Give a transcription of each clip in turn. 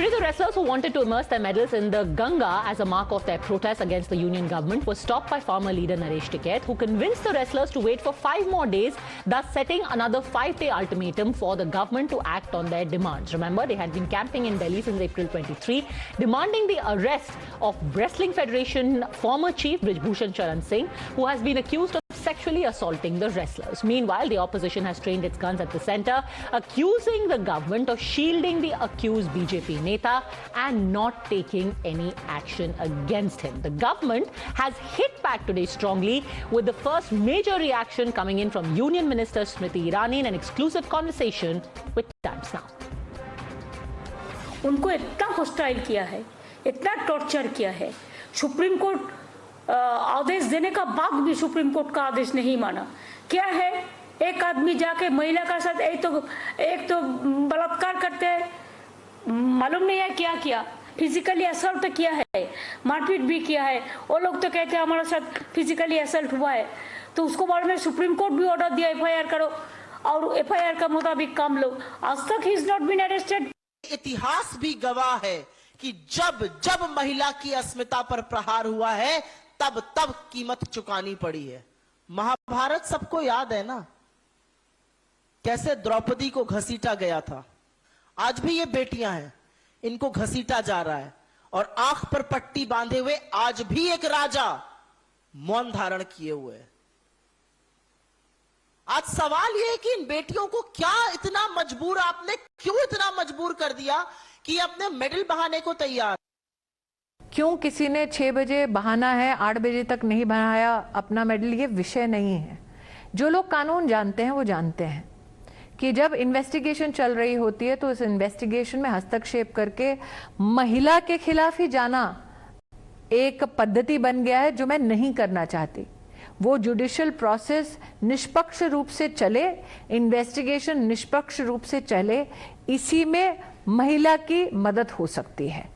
Today, the wrestlers who wanted to immerse their medals in the Ganga as a mark of their protest against the union government were stopped by former leader Naresh Tikait, who convinced the wrestlers to wait for 5 more days, thus setting another 5-day ultimatum for the government to act on their demands. Remember, they had been camping in Delhi since April 23, demanding the arrest of Wrestling Federation former chief Brij Bhushan Sharan Singh, who has been accused of sexually assaulting the wrestlers. Meanwhile, the opposition has trained its guns at the centre, accusing the government of shielding the accused BJP Neta and not taking any action against him. The government has hit back today strongly, with the first major reaction coming in from Union Minister Smriti Irani in an exclusive conversation with Times Now. उनको इतना hostile किया है, इतना torture किया है, supreme court आदेश देने का बाद भी सुप्रीम कोर्ट का आदेश नहीं माना। क्या है, एक आदमी जाके महिला का साथ एक तो बलात्कार करते हैं, मालूम नहीं है क्या किया, फिजिकली असल्ट किया है, मारपीट भी किया है। वो लोग तो कहते हैं हमारे साथ फिजिकली असल्ट हुआ है, तो उसको बाद में सुप्रीम कोर्ट भी ऑर्डर दिया एफआईआर करो और एफआईआर का मुताबिक काम लो। आज तक he is not been arrested. इतिहास भी गवाह है कि जब जब महिला की अस्मिता पर प्रहार हुआ है, तब तब कीमत चुकानी पड़ी है। महाभारत सबको याद है ना, कैसे द्रौपदी को घसीटा गया था। आज भी ये बेटियां हैं, इनको घसीटा जा रहा है और आंख पर पट्टी बांधे हुए आज भी एक राजा मौन धारण किए हुए है। आज सवाल यह है कि इन बेटियों को क्या इतना मजबूर, आपने क्यों इतना मजबूर कर दिया कि अपने मेडल बहाने को तैयार। क्यों किसी ने 6 बजे बहाना है, 8 बजे तक नहीं बनाया अपना मेडल, ये विषय नहीं है। जो लोग कानून जानते हैं वो जानते हैं कि जब इन्वेस्टिगेशन चल रही होती है तो इस इन्वेस्टिगेशन में हस्तक्षेप करके महिला के खिलाफ ही जाना एक पद्धति बन गया है, जो मैं नहीं करना चाहती। वो जुडिशियल प्रोसेस निष्पक्ष रूप से चले, इन्वेस्टिगेशन निष्पक्ष रूप से चले, इसी में महिला की मदद हो सकती है।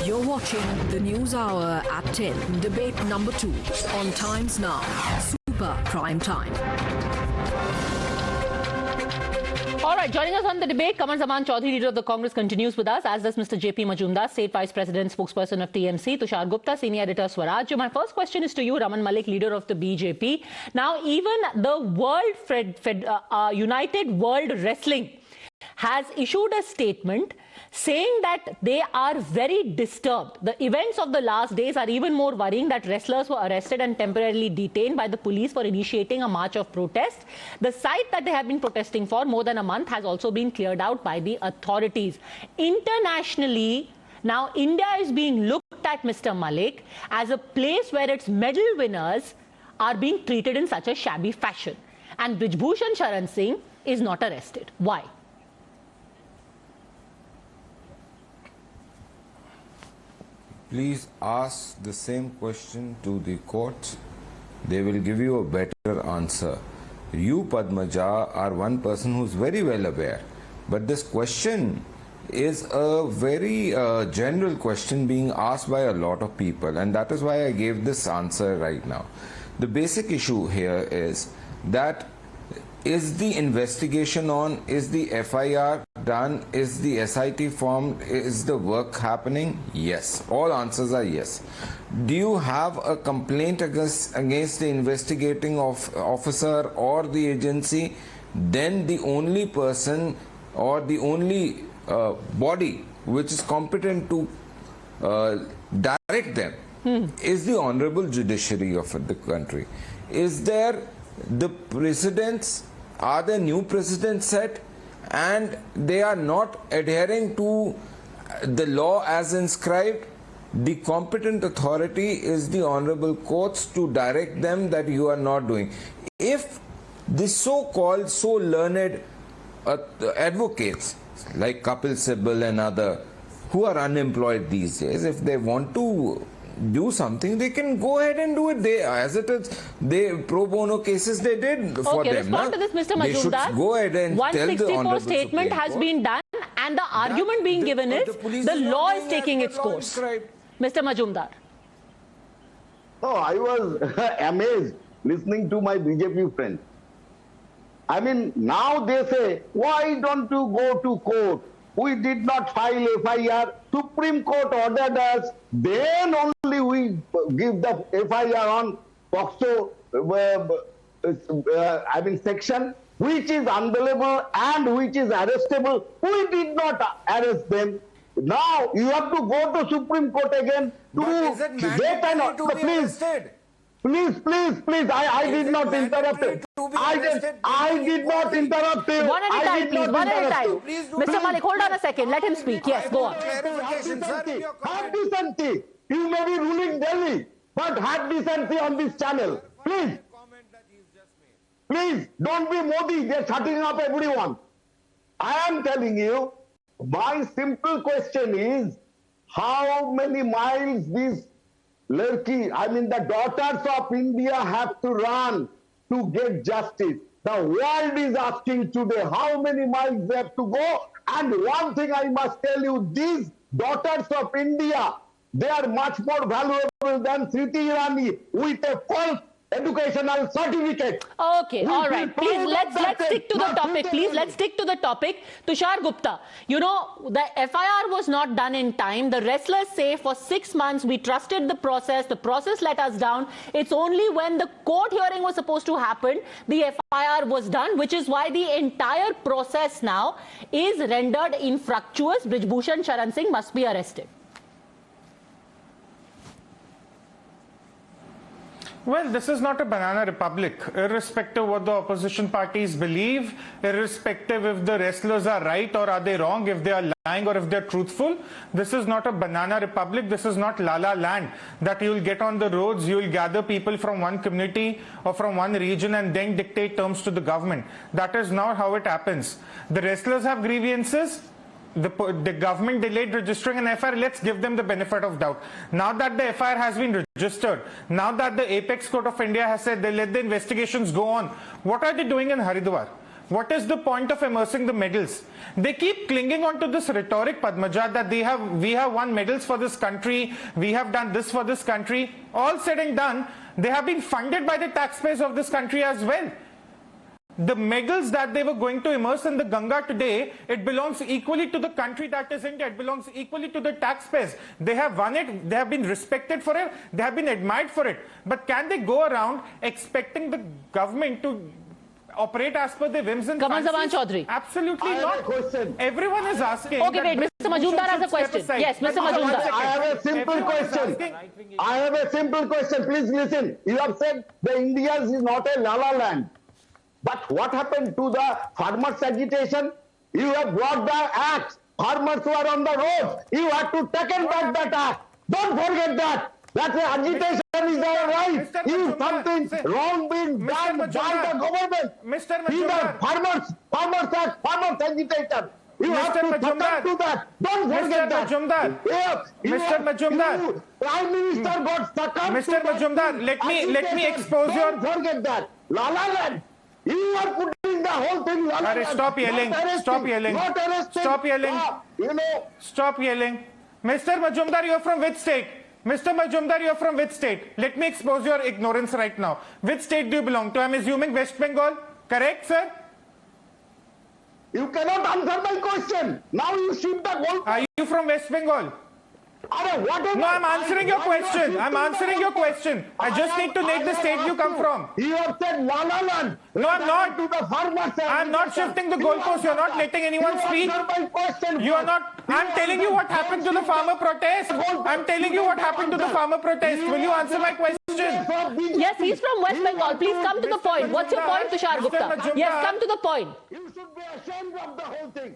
You're watching the News Hour at 10, debate number 2 on Times Now, Super Prime Time. All right, joining us on the debate, Qamar Zaman Chaudhary, leader of the Congress, continues with us, as does Mr. JP Majumdar, State Vice President, spokesperson of TMC, Tushar Gupta, Senior Editor, Swarajaya. My first question is to you, Raman Malik, leader of the BJP. Now, even the United World Wrestling has issued a statement saying that they are very disturbed. The events of the last days are even more worrying, that wrestlers were arrested and temporarily detained by the police for initiating a march of protest. The site that they have been protesting for more than a month has also been cleared out by the authorities. Internationally, now India is being looked at, Mr. Malik, as a place where its medal winners are being treated in such a shabby fashion. And Brij Bhushan Sharan Singh is not arrested. Why? Please ask the same question to the courts. They will give you a better answer. You, Padmaja, are one person who's very well aware. But this question is a very general question being asked by a lot of people. And that is why I gave this answer right now. The basic issue here is that, is the investigation on, is the FIR done, is the SIT formed, is the work happening? Yes. All answers are yes. Do you have a complaint against the investigating officer or the agency? Then the only person or the only body which is competent to direct them is the honorable judiciary of the country. Is there the precedents? Are there new precedents set and they are not adhering to the law as inscribed? The competent authority is the honorable courts to direct them that you are not doing. If the so-called, so learned advocates like Kapil Sibal and other who are unemployed these days, if they want to do something, they can go ahead and do it. They, as it is, they pro bono cases they did for them. Respond to this, Mr. Majumdar. They should go ahead and tell the honorable statement has been done, and the argument being given is the law is taking its course. Mr. Majumdar. Oh, I was amazed listening to my BJP friends. I mean, now they say, why don't you go to court? we did not file FIR. Supreme Court ordered us. Then only we give the FIR on POCSO, section, which is unbelievable and which is arrestable. We did not arrest them. Now you have to go to Supreme Court again to get an order. Please. I did not interrupt you. I did not interrupt you. One at a time, please. One at a time. Mr. Malik, hold on a second. Let him speak. Yes, go on. Have decency. You may be ruling Delhi, but have decency on this channel. Please. Please, don't be Modi. They're shutting up everyone. I am telling you, my simple question is, how many miles these the daughters of India have to run to get justice? The world is asking today how many miles they have to go. And one thing I must tell you, these daughters of India, they are much more valuable than Sriti Irani with a false educational certificate. Okay, all right. Please, let's stick to the topic. Please, let's stick to the topic. Tushar Gupta, you know, the FIR was not done in time. The wrestlers say for 6 months we trusted the process let us down. It's only when the court hearing was supposed to happen, the FIR was done, which is why the entire process now is rendered infructuous. Brij Bhushan Sharan Singh must be arrested. Well, this is not a banana republic, irrespective of what the opposition parties believe, irrespective if the wrestlers are right or are they wrong, if they are lying or if they're truthful. This is not a banana republic. This is not La La Land, that you'll get on the roads, you'll gather people from one community or from one region and then dictate terms to the government. That is not how it happens. The wrestlers have grievances. The government delayed registering an FIR. Let's give them the benefit of doubt. Now that the FIR has been registered, now that the Apex Court of India has said they let the investigations go on, what are they doing in Haridwar? What is the point of immersing the medals? They keep clinging on to this rhetoric, Padmaja, that we have won medals for this country, we have done this for this country. All said and done, they have been funded by the taxpayers of this country as well. The medals that they were going to immerse in the Ganga today, it belongs equally to the country that is India. It belongs equally to the taxpayers. They have won it. They have been respected for it. They have been admired for it. But can they go around expecting the government to operate as per their whims and fancies? Chaudhary. Absolutely not. Everyone is asking. Okay, wait. Mr. Majumdar has a question. Yes, Mr. Majumdar. I have a simple question. I have a simple question. Please listen. You have said the India is not a La La Land. But what happened to the farmers' agitation? You have brought the act. Farmers were on the roads. You have to take back that act. Don't forget that. That's the agitation is our right. If something wrong being done by the government, Mr. Majumdar, farmers act, farmers agitation. You have to do that. Don't forget that. Mr. Majumdar, Prime Minister got succumbed. Mr. Majumdar, let me expose your. Don't forget that. La La Land. You are putting the whole thing. Stop yelling. Stop yelling. Stop yelling. Stop yelling. Mr. Majumdar, you are from which state? Mr. Majumdar, you are from which state? Let me expose your ignorance right now. Which state do you belong to? I am assuming West Bengal. Correct, sir? You cannot answer my question. Now you shift the whole. Are you from West Bengal? No, I'm answering your question. I'm answering your question. I just need to name the state you come from. You have said La La Land. No, I'm not. To the farmers. I'm not shifting the goalpost. You're not letting anyone speak. You are not. I'm telling you what happened to the farmer protest. I'm telling you what happened to the farmer protest. Will you answer my question? Yes, he's from West Bengal. Please come to the point. What's your point, Tushar Gupta? Yes, come to the point. You should be ashamed of the whole thing.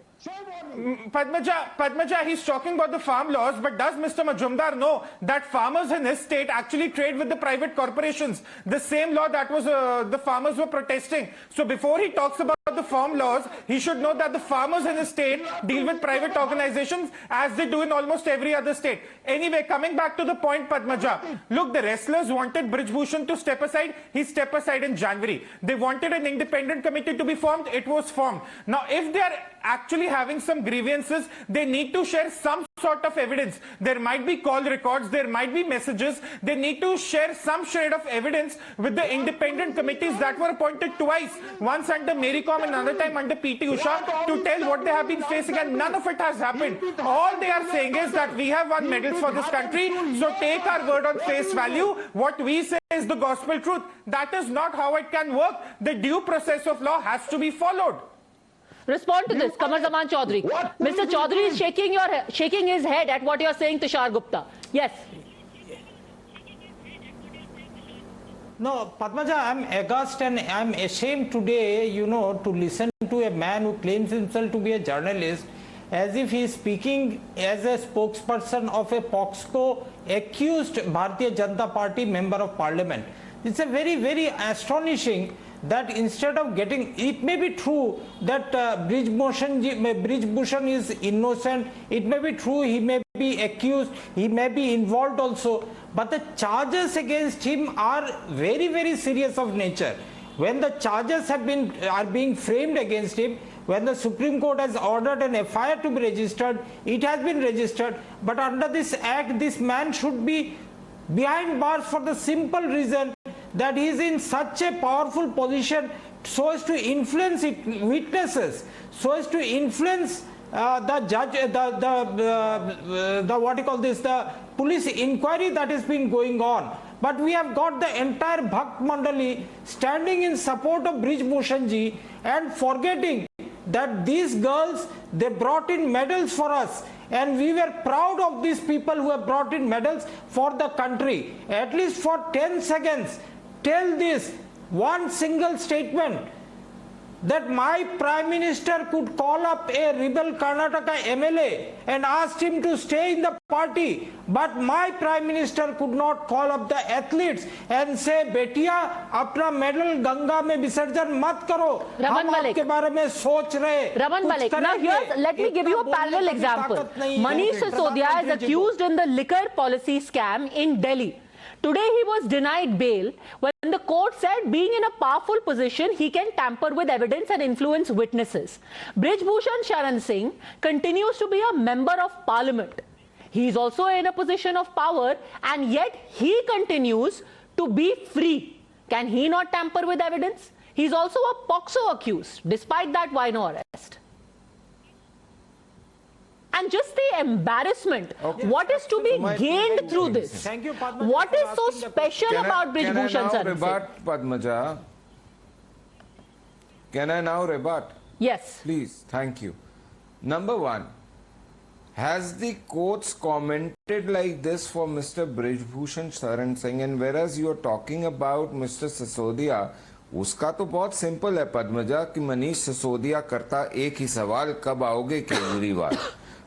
Padmaja, he's talking about the farm laws, but does Mr. Majumdar know that farmers in his state actually trade with the private corporations? The same law that was the farmers were protesting. So before he talks about the farm laws, he should know that the farmers in his state deal with private organizations as they do in almost every other state. Anyway, coming back to the point, Padmaja, look, the wrestlers wanted Brij Bhushan to step aside. He stepped aside in January. They wanted an independent committee to be formed. It was formed. Now, if they are actually having some grievances, they need to share some sort of evidence. There might be call records, there might be messages. They need to share some shade of evidence with the independent committees that were appointed twice, once under Mary Kom and another time under PT Usha, to tell what they have been facing, and none of it has happened. All they are saying is that we have won medals for this country, so take our word on face value. What we say is the gospel truth. That is not how it can work. The due process of law has to be followed. Respond to this, Qamar Zaman Chaudhary. Mr. Chaudhary is shaking his head at what you are saying, Tushar Gupta. Yes. No, Padmaja, I'm aghast and I'm ashamed today, to listen to a man who claims himself to be a journalist as if he is speaking as a spokesperson of a POXCO accused Bharatiya Janata Party member of parliament. It's a very, very astonishing that instead of getting, it may be true that Brij Bhushan is innocent, it may be true he may be accused, he may be involved also, but the charges against him are very, very serious of nature. When the charges are being framed against him, when the Supreme Court has ordered an FIR to be registered, it has been registered, but under this act, this man should be behind bars for the simple reason that he is in such a powerful position so as to influence witnesses, so as to influence the judge, the police inquiry that is being going on. But we have got the entire Bhakt Mandali standing in support of Brij Bhushan ji and forgetting that these girls, they brought in medals for us. And we were proud of these people who have brought in medals for the country. At least for 10 seconds, tell this one single statement that my Prime Minister could call up a rebel Karnataka MLA and asked him to stay in the party. But my Prime Minister could not call up the athletes and say, Betiya, apna medal Ganga mein visarjan mat karo. Raman Malik. Raman Malik. Now here, let me give you a parallel example. Manish Sisodia is accused in the liquor policy scam in Delhi. Today he was denied bail when the court said being in a powerful position, he can tamper with evidence and influence witnesses. Brij Bhushan Sharan Singh continues to be a member of parliament. He is also in a position of power and yet he continues to be free. Can he not tamper with evidence? He is also a POXO accused. Despite that, why no arrest? And just the embarrassment, what is to be gained through this? Thank you, Padmaja, what is so special about Brij Bhushan Sharan Singh? Can I now rebut, Padmaja? Can I now rebut? Yes. Please, thank you. Number one, has the courts commented like this for Mr. Brij Bhushan Sharan Singh? And whereas you are talking about Mr. Sisodia, उसका तो बहुत simple है पद्मजा कि मनीष सिसोदिया करता एक ही सवाल, कब आओगे Kejriwal?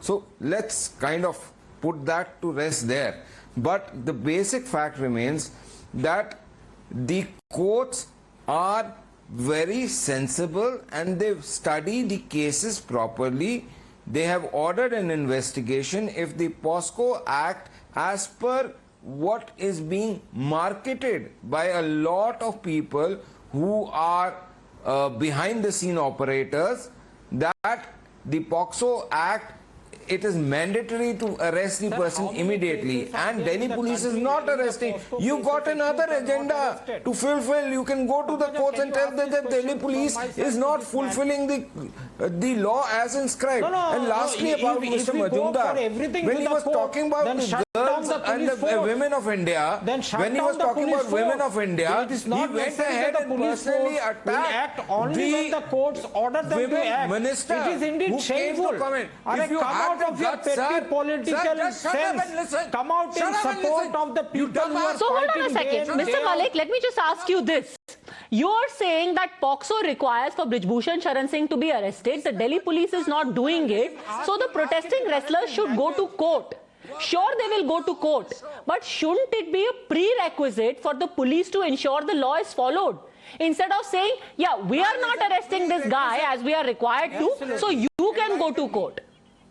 So let's kind of put that to rest there. But the basic fact remains that the courts are very sensible and they've studied the cases properly. They have ordered an investigation. If the POSCO Act, as per what is being marketed by a lot of people who are behind the scene operators, that the POXO Act, it is mandatory to arrest the person immediately, and Delhi police is not arresting. You got another agenda to fulfill. You can go to the courts and tell that the Delhi police is not fulfilling the law as inscribed. And lastly, about Mr. Majumdar, when he was talking about the girls and the women of India, when he was talking about women of India, he went ahead and personally attacked the courts order them to act. Minister it is indeed who shameful. came to comment. If you Come out of your petty political sense. Come out in support of the people who are So hold on a fighting second. Mr. Malik, let me just ask you this. You are saying that POXO requires for Brij Bhushan Sharan Singh to be arrested. The Delhi police is not doing it. So the protesting wrestlers should go to court. Sure, they will go to court. But shouldn't it be a prerequisite for the police to ensure the law is followed? Instead of saying, yeah, we are not arresting this guy as we are required to, so you can go to court.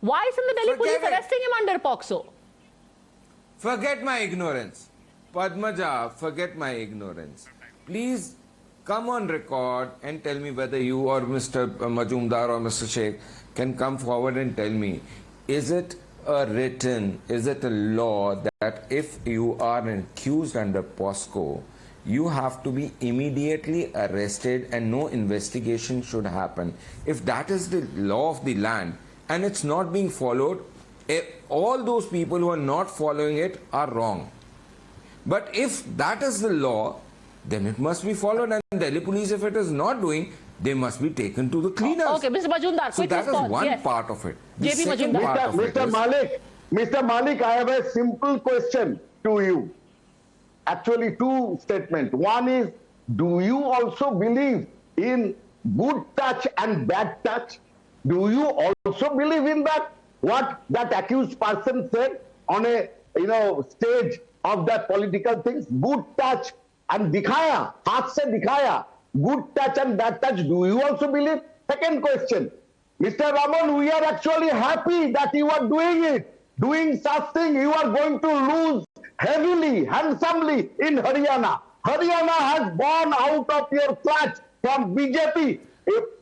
Why isn't the Delhi police arresting him under POXO? Forget my ignorance. Padmaja, forget my ignorance. Please come on record and tell me whether you or Mr. Majumdar or Mr. Sheikh can come forward and tell me, is it a law that if you are accused under POSCO, you have to be immediately arrested and no investigation should happen? If that is the law of the land and it's not being followed, all those people who are not following it are wrong. But if that is the law, then it must be followed, and Delhi police, if it is not doing, they must be taken to the cleaners. Okay, Mr. Majumdar, so that is one part of it. JP Majumdar. Mr. Malik, I have a simple question to you. Actually, two statements. One is, do you also believe in good touch and bad touch? Do you also believe in that? What that accused person said on a stage of that political things? Good touch and dikhaya, haath se dikhaya. Good touch and bad touch. Do you also believe? Second question, Mr. Raman, we are actually happy that you are doing it. Doing such thing, you are going to lose heavily, handsomely in Haryana. Haryana has gone out of your clutch from BJP.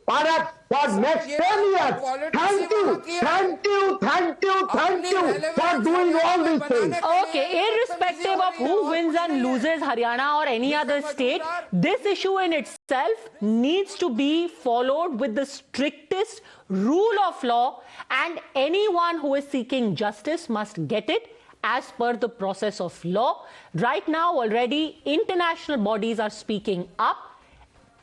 Perhaps for next 10 years. Thank you for doing all these things. Okay, irrespective of who wins and loses Haryana or any other state, this issue in itself needs to be followed with the strictest rule of law, and anyone who is seeking justice must get it as per the process of law. Right now, already international bodies are speaking up.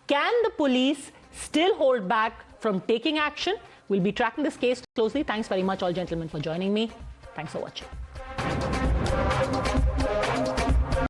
Can the police still hold back from taking action? We'll be tracking this case closely. Thanks very much, all gentlemen, for joining me. Thanks for watching.